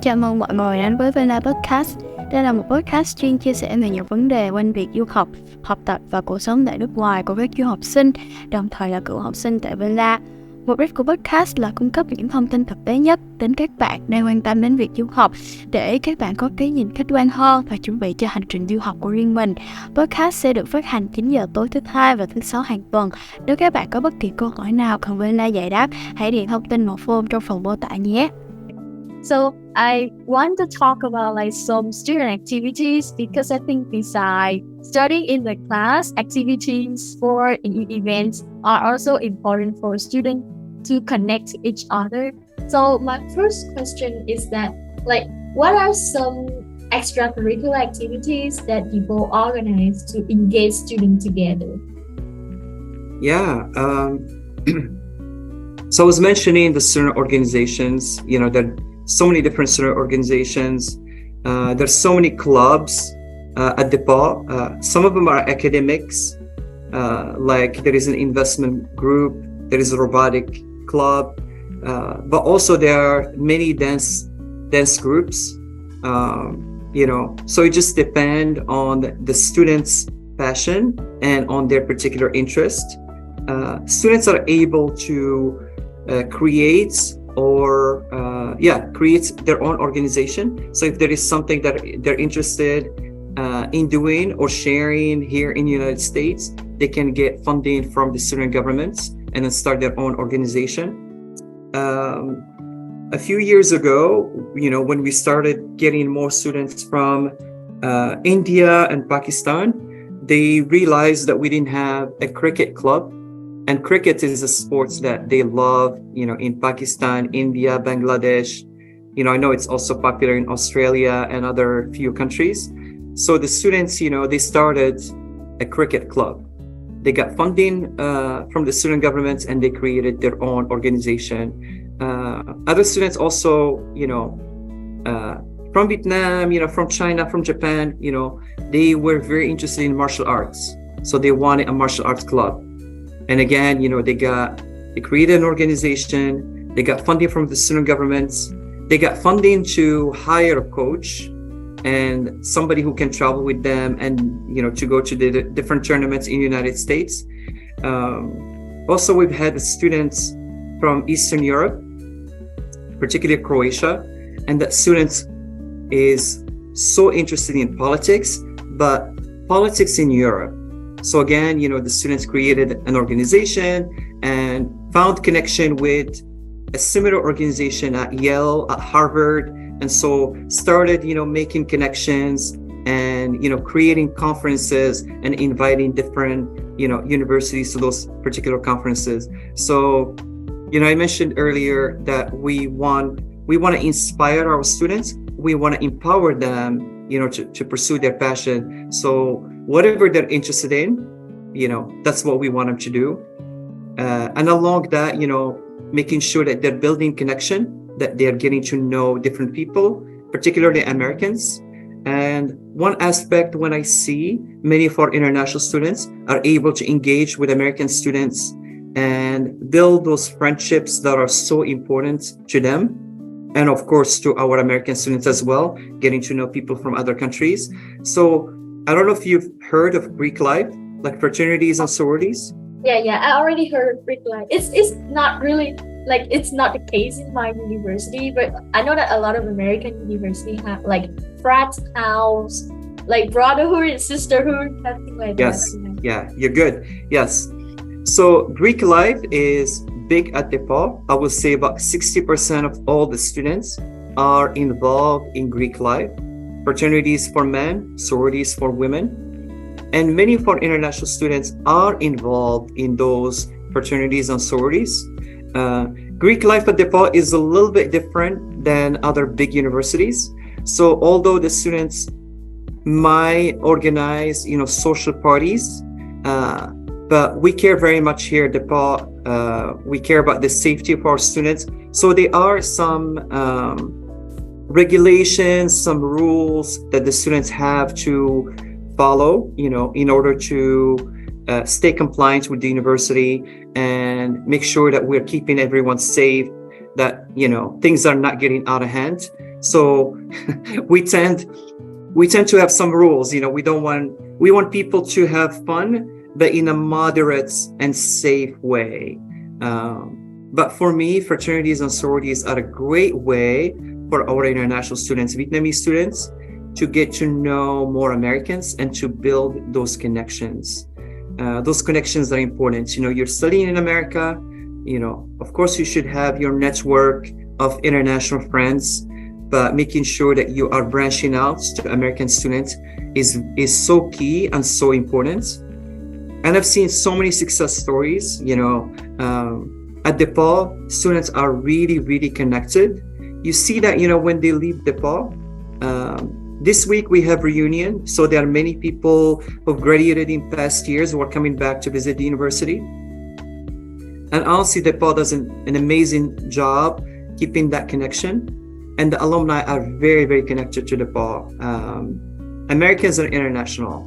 Chào mừng mọi người đến với Vela Podcast. Đây là một podcast chuyên chia sẻ về nhiều vấn đề quanh việc du học, học tập và cuộc sống tại nước ngoài của các du học sinh, đồng thời là cựu học sinh tại Vela. Mục đích của podcast là cung cấp những thông tin thực tế nhất đến các bạn đang quan tâm đến việc du học để các bạn có cái nhìn khách quan hơn và chuẩn bị cho hành trình du học của riêng mình. Podcast sẽ được phát hành 9 giờ tối thứ Hai và thứ Sáu hàng tuần. Nếu các bạn có bất kỳ câu hỏi nào cần Vela giải đáp, hãy điền thông tin vào form trong phần mô tả nhé. So I want to talk about like some student activities because I think besides studying in the class, activities for events are also important for students to connect to each other. So my first question is that like what are some extracurricular activities that people organize to engage students together? Yeah. So I was mentioning the student organizations, that so many different student organizations. There's so many clubs at DePauw. Some of them are academics, like there is an investment group, there is a robotic club, but also there are many dance groups. So it just depends on the students' passion and on their particular interest. Students are able to create their own organization. So if there is something that they're interested in doing or sharing here in the United States, they can get funding from the student governments and then start their own organization. A few years ago, when we started getting more students from India and Pakistan, they realized that we didn't have a cricket club. And cricket is a sport that they love, in Pakistan, India, Bangladesh. I know it's also popular in Australia and other few countries. So the students, they started a cricket club. They got funding from the student governments and they created their own organization. Other students also, from Vietnam, from China, from Japan, they were very interested in martial arts. So they wanted a martial arts club. And again, they created an organization, they got funding from the student governments, they got funding to hire a coach and somebody who can travel with them and, to go to the different tournaments in the United States. Also, we've had students from Eastern Europe, particularly Croatia, and that students is so interested in politics, but politics in Europe. So again, the students created an organization and found connection with a similar organization at Yale, at Harvard, and so started, making connections and, creating conferences and inviting different, universities to those particular conferences. So, I mentioned earlier that we want to inspire our students. We want to empower them, to pursue their passion. So whatever they're interested in, that's what we want them to do. And along that, making sure that they're building connection, that they're getting to know different people, particularly Americans. And one aspect when I see many of our international students are able to engage with American students and build those friendships that are so important to them. And of course, to our American students as well, getting to know people from other countries. So I don't know if you've heard of Greek life, like fraternities and sororities. Yeah, I already heard of Greek life. It's not really like it's not the case in my university, but I know that a lot of American universities have like frat house, like brotherhood and sisterhood, something like that. Yeah, you're good. Yes. So Greek life is big at DePauw. I would say about 60% of all the students are involved in Greek life. Fraternities for men, sororities for women. And many of our international students are involved in those fraternities and sororities. Greek life at DePauw is a little bit different than other big universities. So although the students might organize, social parties, but we care very much here at DePauw. We care about the safety of our students. So there are some regulations, some rules that the students have to follow, in order to stay compliant with the university and make sure that we're keeping everyone safe, that, things are not getting out of hand. So we tend to have some rules. We want people to have fun, but in a moderate and safe way. But for me, fraternities and sororities are a great way for our international students, Vietnamese students, to get to know more Americans and to build those connections. Those connections are important. You're studying in America, of course you should have your network of international friends, but making sure that you are branching out to American students is so key and so important. And I've seen so many success stories, at DePauw, students are really, really connected. You see that, when they leave DePauw. This week we have reunion. So there are many people who've graduated in past years who are coming back to visit the university. And honestly, DePauw does an amazing job keeping that connection. And the alumni are very, very connected to DePauw. Americans are international,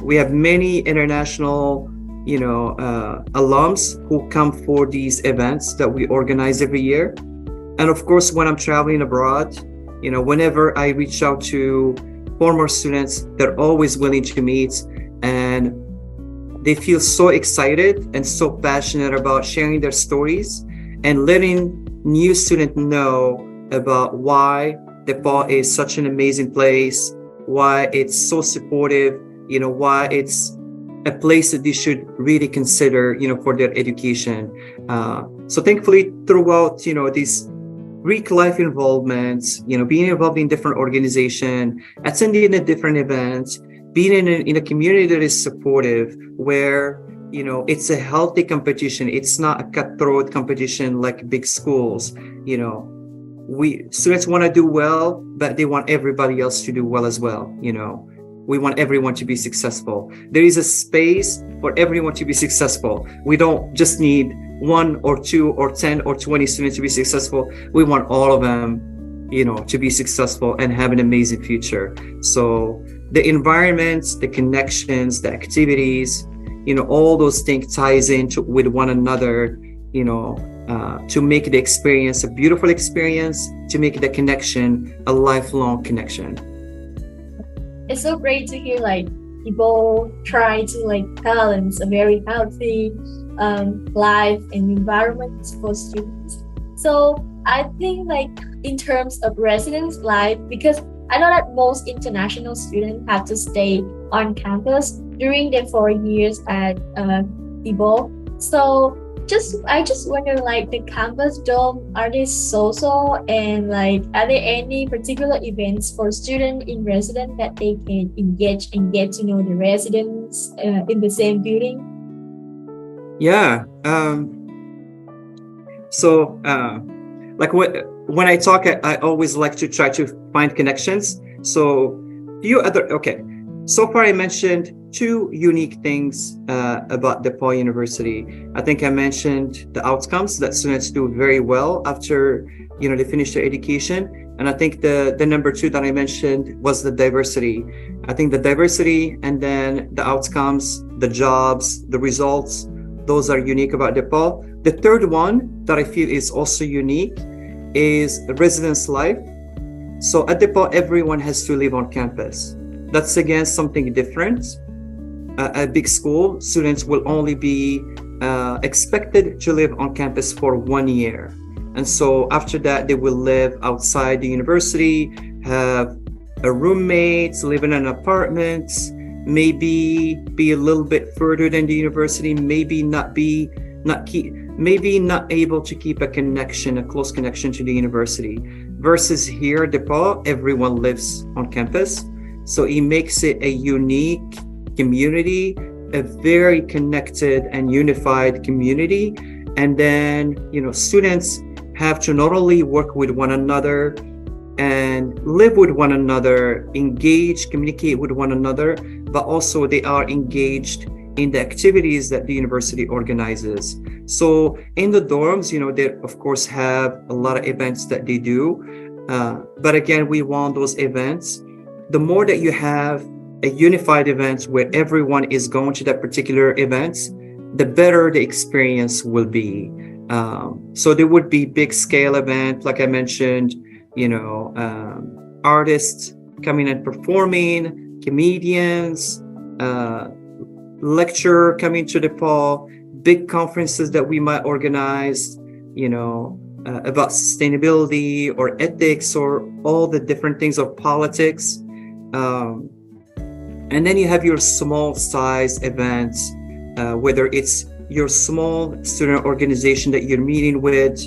we have many international, alums who come for these events that we organize every year. And of course, when I'm traveling abroad, whenever I reach out to former students, they're always willing to meet, and they feel so excited and so passionate about sharing their stories and letting new students know about why DePauw is such an amazing place, why it's so supportive, why it's a place that they should really consider, for their education. So thankfully, throughout, these Greek life involvements, being involved in different organizations, attending a different events, being in a community that is supportive, where, it's a healthy competition. It's not a cutthroat competition like big schools. Students want to do well, but they want everybody else to do well as well. We want everyone to be successful. There is a space for everyone to be successful. We don't just need 1 or 2 or 10 or 20 students to be successful. We want all of them, to be successful and have an amazing future. So the environments, the connections, the activities, all those things ties with one another, to make the experience a beautiful experience, to make the connection a lifelong connection. It's so great to hear people try to balance a very healthy life and environment for students. So I think in terms of residence life, because I know that most international students have to stay on campus during their 4 years at DePauw. So I just wonder, the campus dorm, are they social, and are there any particular events for students in residence that they can engage and get to know the residents in the same building? Yeah. When I talk, I always like to try to find connections. So so far I mentioned 2 unique things about DePauw University. I think I mentioned the outcomes that students do very well after they finish their education, and I think the number 2 that I mentioned was the diversity. I think the diversity and then the outcomes, the jobs, the results, those are unique about DePauw. The third one that I feel is also unique is the residence life. So at DePauw, everyone has to live on campus. That's again something different. At big school, students will only be expected to live on campus for 1 year. And so after that, they will live outside the university, have a roommate, live in an apartment, maybe be a little bit further than the university, maybe not able to keep a close connection to the university. Versus here, DePauw, everyone lives on campus. So it makes it a unique community, a very connected and unified community. And then, students have to not only work with one another and live with one another, engage, communicate with one another, but also they are engaged in the activities that the university organizes. So in the dorms, they of course have a lot of events that they do. But again, we want those events. The more that you have a unified event where everyone is going to that particular event, the better the experience will be. So there would be big scale event, like I mentioned, artists coming and performing, comedians, lecturer coming to DePauw, big conferences that we might organize, about sustainability or ethics or all the different things of politics. And then you have your small size events, whether it's your small student organization that you're meeting with.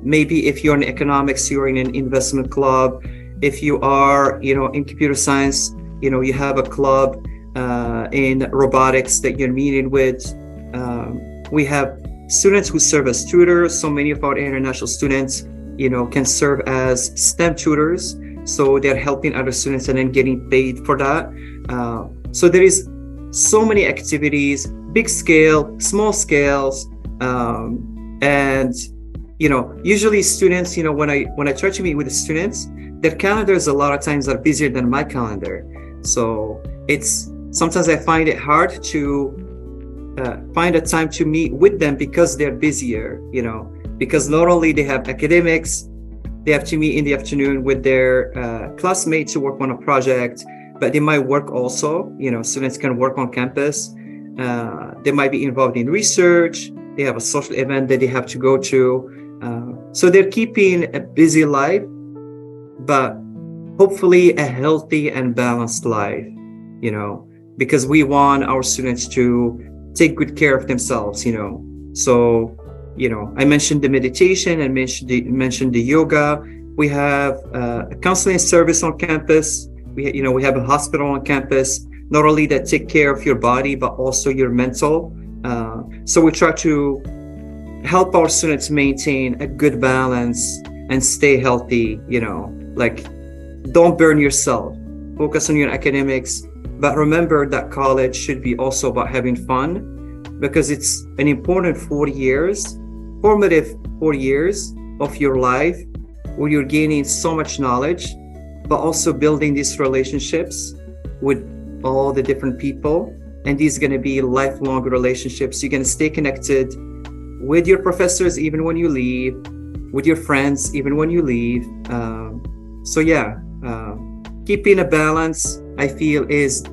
Maybe if you're in economics, you're in an investment club. If you are, in computer science, you have a club in robotics that you're meeting with. We have students who serve as tutors. So many of our international students, can serve as STEM tutors. So they're helping other students and then getting paid for that. So there is so many activities, big scale, small scales, and usually students, when I try to meet with the students, their calendars a lot of times are busier than my calendar. So sometimes I find it hard to find a time to meet with them because they're busier, because not only they have academics, they have to meet in the afternoon with their classmates to work on a project, but they might work also, students can work on campus. They might be involved in research. They have a social event that they have to go to. So they're keeping a busy life, but hopefully a healthy and balanced life, because we want our students to take good care of themselves, So, I mentioned the meditation, I mentioned the yoga. We have a counseling service on campus. We have a hospital on campus, not only that take care of your body, but also your mental. So we try to help our students maintain a good balance and stay healthy, don't burn yourself, focus on your academics, but remember that college should be also about having fun, because it's an important formative 4 years of your life where you're gaining so much knowledge, but also building these relationships with all the different people. And these are going to be lifelong relationships. You're going to stay connected with your professors even when you leave, with your friends even when you leave. Keeping a balance, I feel, is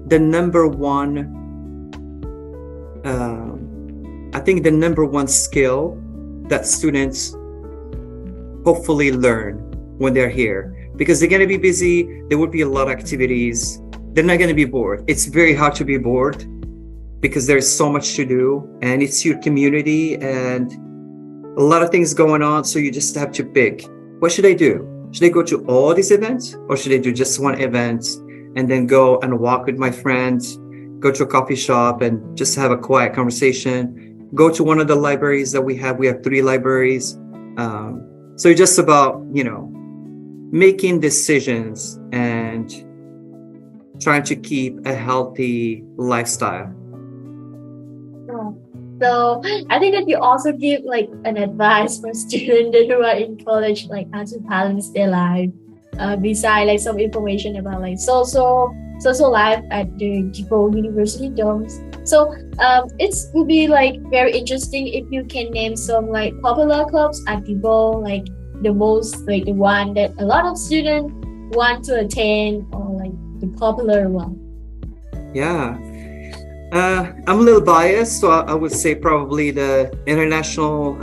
the number one skill that students hopefully learn when they're here, because they're going to be busy. There will be a lot of activities. They're not going to be bored. It's very hard to be bored because there's so much to do, and it's your community and a lot of things going on. So you just have to pick, what should I do? Should I go to all these events, or should I do just one event and then go and walk with my friends, go to a coffee shop and just have a quiet conversation, go to one of the libraries that we have 3 libraries. So it's just about, making decisions and trying to keep a healthy lifestyle. So I think that you also give an advice for students who are in college, how to balance their life. Besides some information about social life at the DePauw University dorms. So it would be very interesting if you can name some popular clubs at DePauw, the most the one that a lot of students want to attend, or the popular one. Yeah. I'm a little biased, so I would say probably the International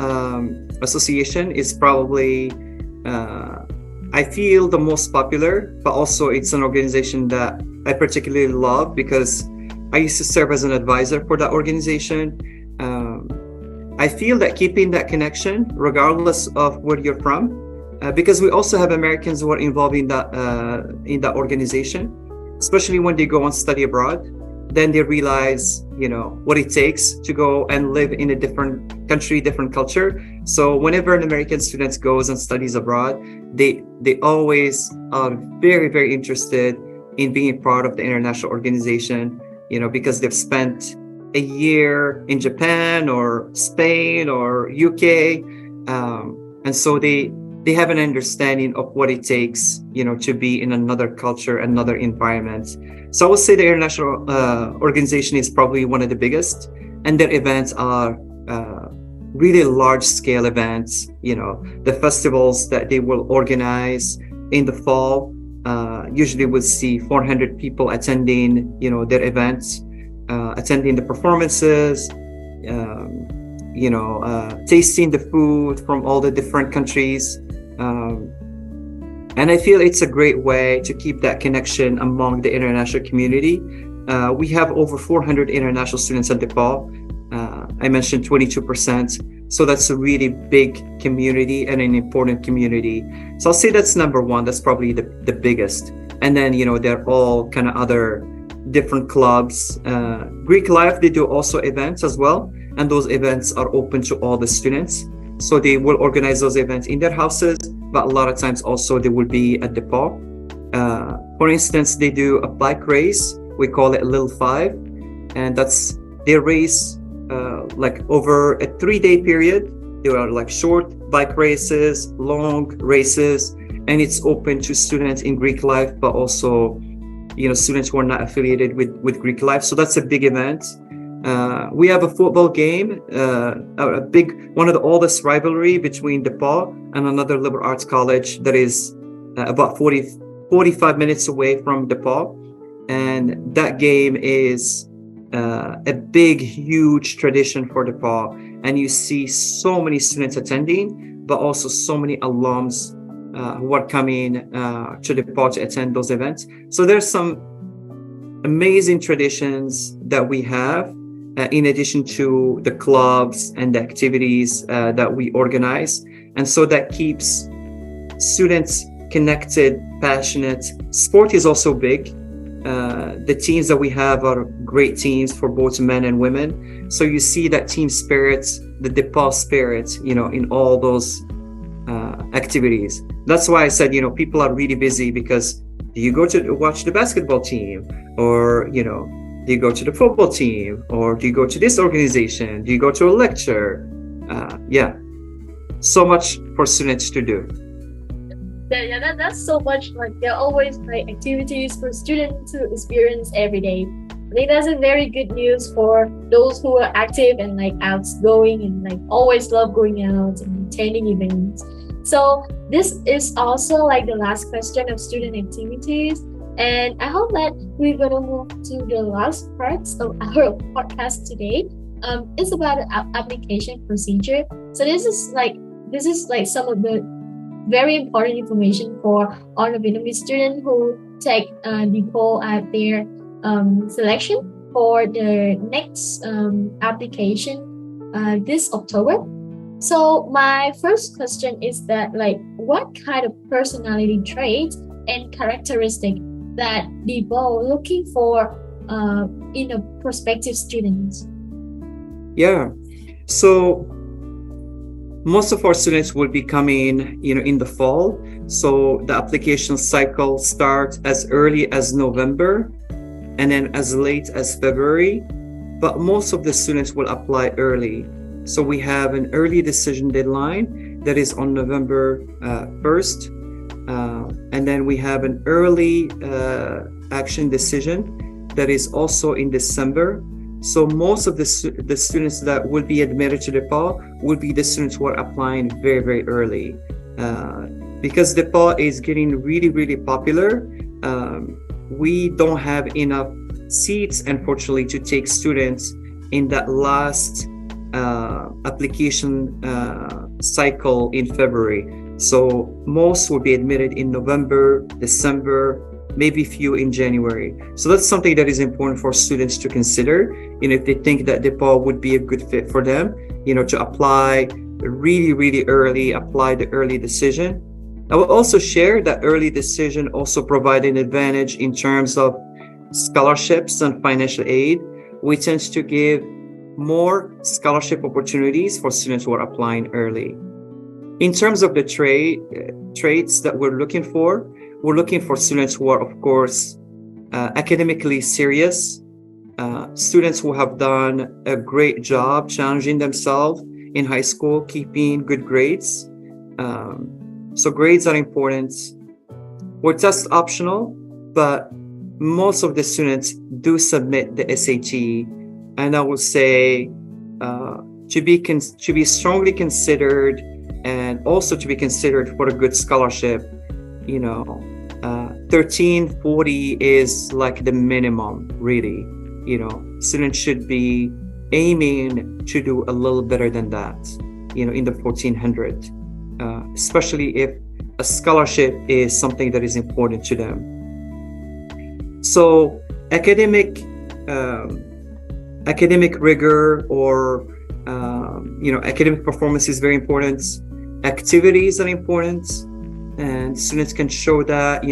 Association is probably, I feel, the most popular, but also it's an organization that I particularly love because I used to serve as an advisor for that organization. I feel that keeping that connection, regardless of where you're from, because we also have Americans who are involved in that organization, especially when they go on study abroad. Then they realize, what it takes to go and live in a different country, different culture. So whenever an American student goes and studies abroad, they always are very, very interested in being part of the international organization, because they've spent a year in Japan or Spain or UK. And so they have an understanding of what it takes, to be in another culture, another environment. So I would say the international organization is probably one of the biggest, and their events are really large scale events, the festivals that they will organize in the fall. Usually we'll see 400 people attending, their events, attending the performances, tasting the food from all the different countries. And I feel it's a great way to keep that connection among the international community. We have over 400 international students at DePauw. I mentioned 22%. So that's a really big community and an important community. So I'll say that's number one. That's probably the biggest. And then, they're all kind of other different clubs. Greek Life, they do also events as well. And those events are open to all the students. So they will organize those events in their houses, but a lot of times also they will be at DePauw. For instance, they do a bike race. We call it Lil 5. And they race like over a 3-day period. There are like short bike races, long races, and it's open to students in Greek Life, but also, students who are not affiliated with Greek Life. So that's a big event. We have a football game, one of the oldest rivalry between DePauw and another liberal arts college that is about 45 minutes away from DePauw. And that game is a big, huge tradition for DePauw. And you see so many students attending, but also so many alums who are coming to DePauw to attend those events. So there's some amazing traditions that we have, in addition to the clubs and the activities that we organize. And so that keeps students connected, passionate. Sport is also big. The teams that we have are great teams for both men and women. So you see that team spirit, the DePauw spirit, in all those activities. That's why I said, people are really busy, because do you go to watch the basketball team, or, do you go to the football team, or do you go to this organization? Do you go to a lecture? So much for students to do. That's so much. Like, there are always like activities for students to experience every day. I think that's a very good news for those who are active and like outgoing and like always love going out and attending events. So this is also like the last question of student activities. And I hope that we're gonna move to the last parts of our podcast today. It's about the application procedure. So this is like some of the very important information for all the Vietnamese students who take DePauw at their selection for the next application this October. So my first question is that, like, what kind of personality traits and characteristic that DePauw looking for in a prospective student? Yeah, so most of our students will be coming, in the fall. So the application cycle starts as early as November and then as late as February. But most of the students will apply early. So we have an early decision deadline that is on November 1st. And then we have an early action decision that is also in December. So most of the students that will be admitted to DePauw will be the students who are applying very, very early. Because DePauw is getting really, really popular, we don't have enough seats, unfortunately, to take students in that last application cycle in February. So most will be admitted in November, December, maybe few in January. So that's something that is important for students to consider. If they think that DePauw would be a good fit for them, to apply really, really early, apply the early decision. I will also share that early decision also provide an advantage in terms of scholarships and financial aid. We tend to give more scholarship opportunities for students who are applying early. In terms of the traits that we're looking for students who are, of course, academically serious, students who have done a great job challenging themselves in high school, keeping good grades. So grades are important. We're test optional, but most of the students do submit the SAT. And I would say to be strongly considered, and also to be considered for a good scholarship, 1340 is like the minimum, really. Students should be aiming to do a little better than that, in the 1400, especially if a scholarship is something that is important to them. So academic rigor, or academic performance is very important. Activities are important, and students can show that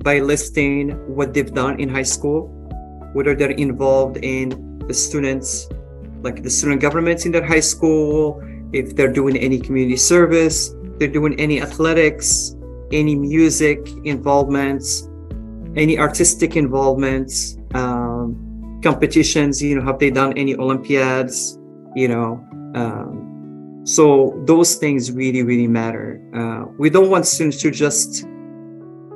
by listing what they've done in high school, whether they're involved in the students, like the student governments in their high school, if they're doing any community service, they're doing any athletics, any music involvements, any artistic involvements, competitions, have they done any Olympiads, so those things really, really matter. We don't want students to just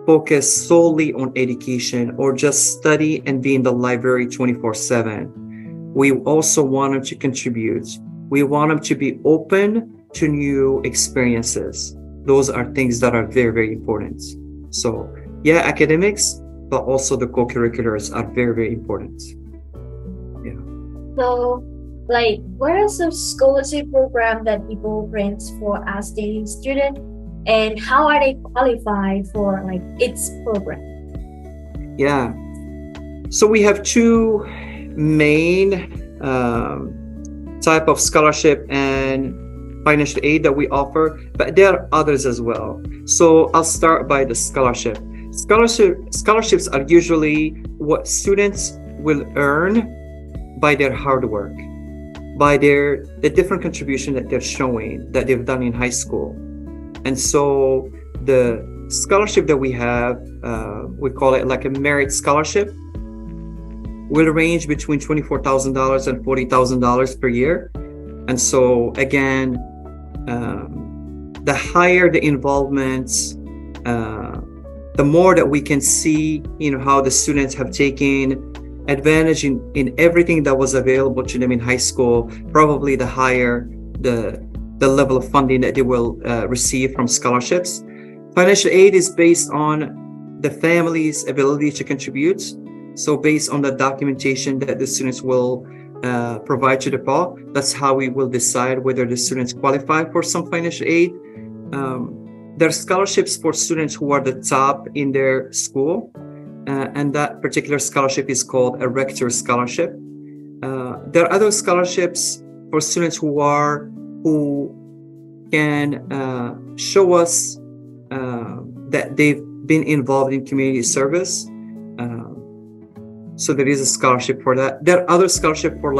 focus solely on education or just study and be in the library 24/7. We also want them to contribute. We want them to be open to new experiences. Those are things that are very, very important. So yeah, academics, but also the co-curriculars are very, very important. Yeah. So, what are some scholarship programs that people grant for outstanding student, and how are they qualified for its program? Yeah. So we have two main type of scholarship and financial aid that we offer, but there are others as well. So I'll start by the scholarship. Scholarships are usually what students will earn by their hard work, by the different contribution that they're showing, that they've done in high school. And so the scholarship that we have, we call it like a merit scholarship, will range between $24,000 and $40,000 per year. And so again, the higher the involvement, the more that we can see, how the students have taken advantage in everything that was available to them in high school, probably the higher the level of funding that they will receive from scholarships. Financial aid is based on the family's ability to contribute. So based on the documentation that the students will provide to DePauw, that's how we will decide whether the students qualify for some financial aid. There are scholarships for students who are the top in their school, and that particular scholarship is called a rector scholarship. There are other scholarships for students who can show us that they've been involved in community service. So there is a scholarship for that. There are other scholarships for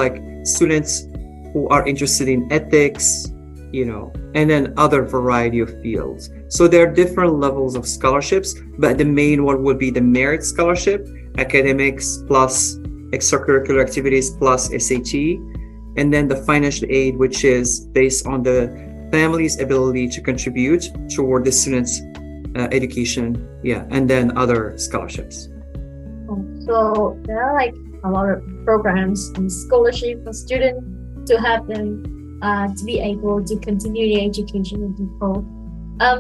students who are interested in ethics, and then other variety of fields. So there are different levels of scholarships, but the main one would be the merit scholarship, academics plus extracurricular activities plus SAT, and then the financial aid, which is based on the family's ability to contribute toward the students' education, and then other scholarships. So there are a lot of programs and scholarship for students to help them to be able to continue their education in DePauw.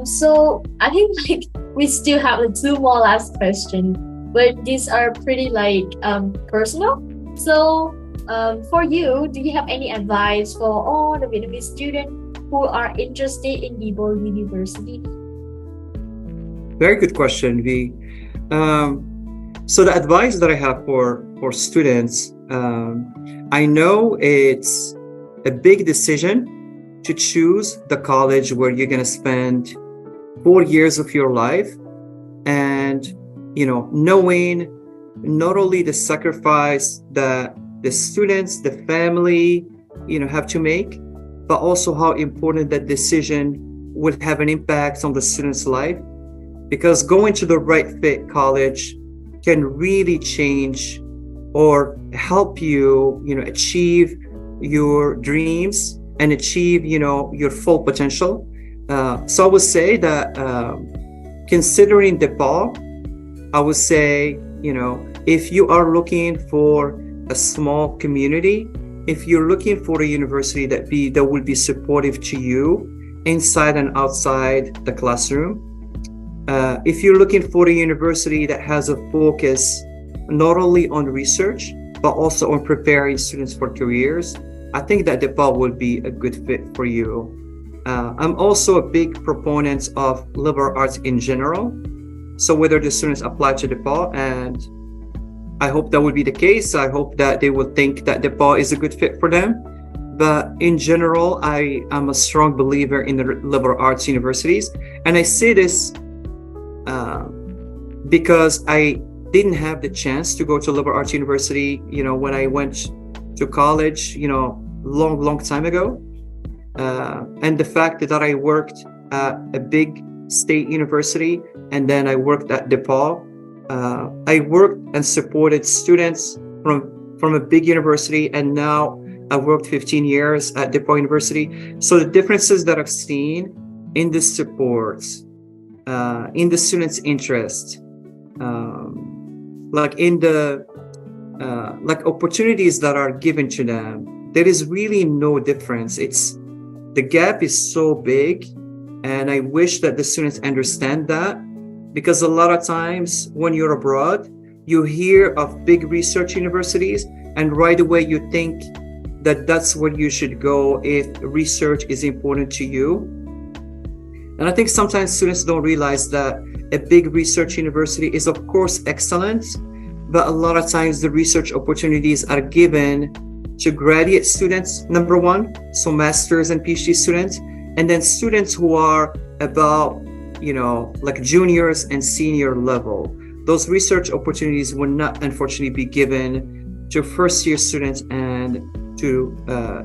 So I think we still have two more last questions, but these are pretty personal. So for you, do you have any advice for all the Vietnamese students who are interested in DePauw University? Very good question, V. So the advice that I have for students, I know it's a big decision to choose the college where you're going to spend 4 years of your life, and knowing not only the sacrifice that the students, the family, have to make, but also how important that decision will have an impact on the student's life, because going to the right fit college can really change or help you, achieve your dreams and achieve, your full potential. So I would say that considering DePauw, I would say, if you are looking for a small community if you're looking for a university that will be supportive to you inside and outside the classroom, if you're looking for a university that has a focus not only on research, but also on preparing students for careers, I think that DePauw will be a good fit for you. I'm also a big proponent of liberal arts in general. So whether the students apply to DePauw, and I hope that will be the case, I hope that they will think that DePauw is a good fit for them. But in general, I am a strong believer in the liberal arts universities. And I say this because I didn't have the chance to go to liberal arts university, when I went to college, long time ago. And the fact that I worked at a big state university and then I worked at DePauw, I worked and supported students from a big university, and now I worked 15 years at DePauw University. So the differences that I've seen in the support, in the students' interest, like in the opportunities that are given to them, there is really no difference. The gap is so big, and I wish that the students understand that, because a lot of times when you're abroad, you hear of big research universities, and right away you think that that's where you should go if research is important to you. And I think sometimes students don't realize that a big research university is of course excellent, but a lot of times the research opportunities are given to graduate students, number one, so masters and PhD students, and then students who are about, like juniors and senior level. Those research opportunities will not unfortunately be given to first year students and to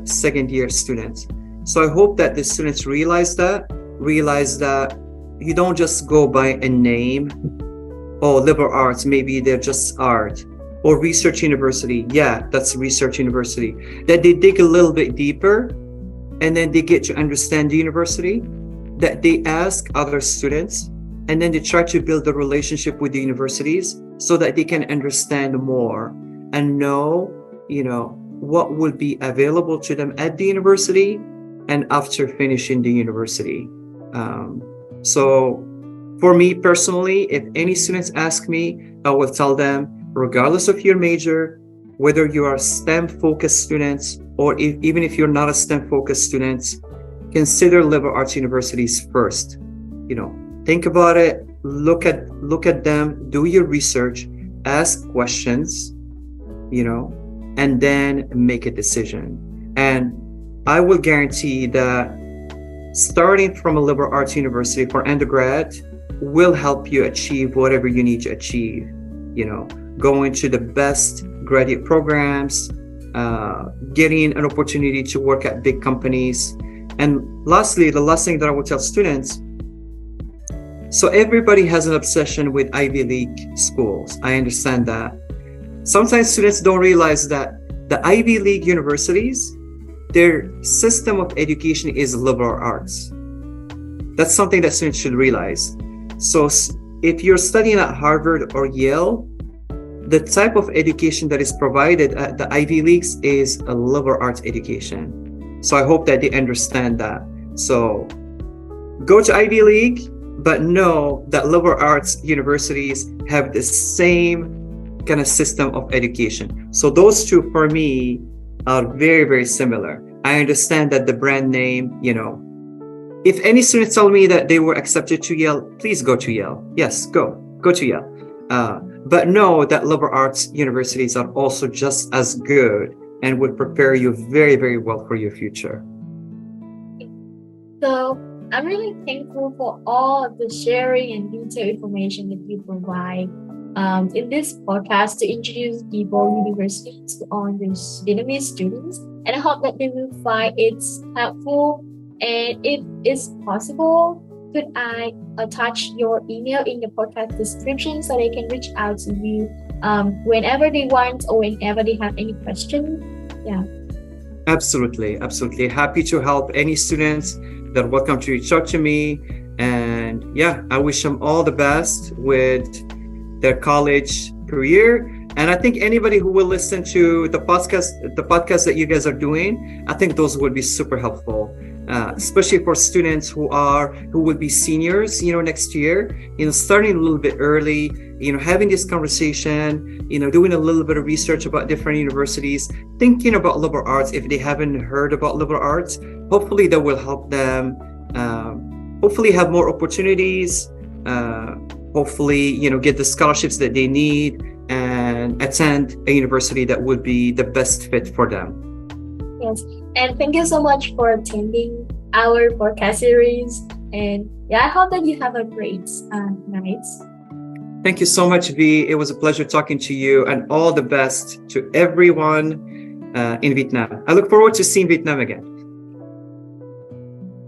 second year students. So I hope that the students realize that you don't just go by a name, liberal arts, maybe they're just art, or research university, yeah, that's research university, that they dig a little bit deeper and then they get to understand the university, that they ask other students, and then they try to build a relationship with the universities so that they can understand more and know, what will be available to them at the university and after finishing the university. So for me personally, if any students ask me, I will tell them, regardless of your major, whether you are STEM focused students or even if you're not a STEM focused student, consider liberal arts universities first. Think about it, look at them, do your research, ask questions, and then make a decision. And I will guarantee that starting from a liberal arts university for undergrad will help you achieve whatever you need to achieve, going to the best graduate programs, getting an opportunity to work at big companies. And lastly, the last thing that I will tell students, so everybody has an obsession with Ivy League schools. I understand that. Sometimes students don't realize that the Ivy League universities, their system of education is liberal arts. That's something that students should realize. So if you're studying at Harvard or Yale, the type of education that is provided at the Ivy Leagues is a liberal arts education. So I hope that they understand that. So go to Ivy League, but know that liberal arts universities have the same kind of system of education. So those two for me are very, very similar. I understand that the brand name, if any students tell me that they were accepted to Yale, please go to Yale. Yes, go to Yale. But know that liberal arts universities are also just as good and would prepare you very, very well for your future. So I'm really thankful for all of the sharing and detailed information that you provide in this podcast to introduce DePauw University to all the Vietnamese students. And I hope that they will find it helpful. And if it's possible, could I attach your email in the podcast description so they can reach out to you whenever they want or whenever they have any questions? Yeah. Absolutely. Happy to help any students that are welcome to reach out to me. And yeah, I wish them all the best with their college career. And I think anybody who will listen to the podcast that you guys are doing, I think those would be super helpful, especially for students who will be seniors, next year, starting a little bit early, having this conversation, doing a little bit of research about different universities, thinking about liberal arts. If they haven't heard about liberal arts, hopefully that will help them, hopefully have more opportunities, hopefully, get the scholarships that they need, and attend a university that would be the best fit for them. Yes, and thank you so much for attending our podcast series. And I hope that you have a great night. Thank you so much, V. It was a pleasure talking to you, and all the best to everyone in Vietnam. I look forward to seeing Vietnam again.